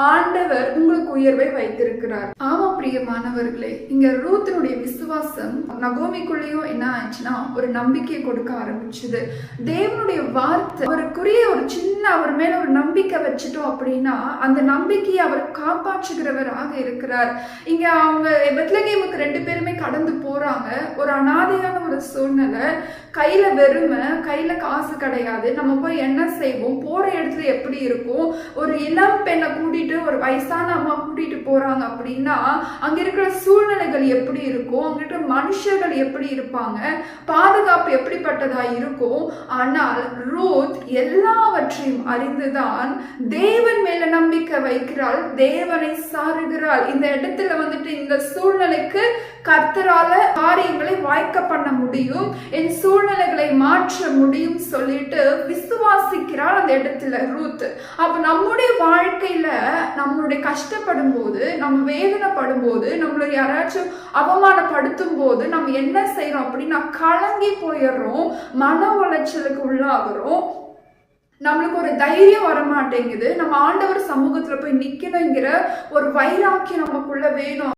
ஆண்டவர் உங்களுக்கு உயர்வை வைத்திருக்கிறார். ஆமா பிரியமானவர்களே, இங்க ரூத்தினுடைய விசுவாசம் நகோமிக்குள்ளேயும் என்ன ஆச்சுன்னா ஒரு நம்பிக்கையை கொடுக்க ஆரம்பிச்சது. தேவனுடைய வார்த்தை அவருக்குரிய ஒரு சின்ன அவர் மேல ஒரு நம்பிக்கை வச்சுட்டோம் அப்படின்னா அந்த நம்பிக்கையை அவர் காப்பாற்றுகிறவராக இருக்கிறார். இங்க அவங்க பெத்லகேமுக்கு 2 பேருமே கடந்து போறாங்க. ஒரு அனாதையான ஒரு சூழ்நிலை, கையில வெறுமை, கையில காசு கிடையாது. நம்ம போய் என்ன செய்வோம், போற இடத்துல எப்படி இருக்கும், ஒரு இளம் பெண்ணை கூட்டிட்டு ஒரு வயசான அம்மா கூட்டிட்டு போறாங்க அப்படின்னா அங்க இருக்கிற சூழ்நிலைகள் எப்படி இருக்கும், அங்க இருக்கிற மனுஷர்கள் எப்படி இருப்பாங்க, பாதுகாப்பு எப்படிப்பட்டதா இருக்கும். ஆனால் ரூத் எல்லாவற்றையும் அறிந்துதான் தேவன் மேல நம்பிக்கை வைக்கிறாள், தேவனை சாருகிறாள். இந்த இடத்துல வந்துட்டு இந்த சூழ்நிலைக்கு கர்த்தரால காரியங்களை வாய்க்க பண்ண முடியும், என் சூழ்நிலைகளை மாற்ற முடியும் சொல்லிட்டு விசுவாசிக்கிறாள் அந்த இடத்துல ரூத். அப்ப நம்முடைய வாழ்க்கையில நம்மளுடைய கஷ்டப்படும் போது, நம்ம வேதனைப்படும் போது, நம்மள யாராச்சும் அவமானப்படுத்தும் போது நம்ம என்ன செய்யறோம் அப்படின்னா கலங்கி போயிடுறோம், மன உளைச்சலுக்கு உள்ளாகிறோம், நம்மளுக்கு ஒரு தைரியம் வரமாட்டேங்குது, நம்ம ஆண்டவர் சமூகத்துல போய் நிக்கணுங்கிற ஒரு வைராக்கியம் நமக்குள்ள வேணும்.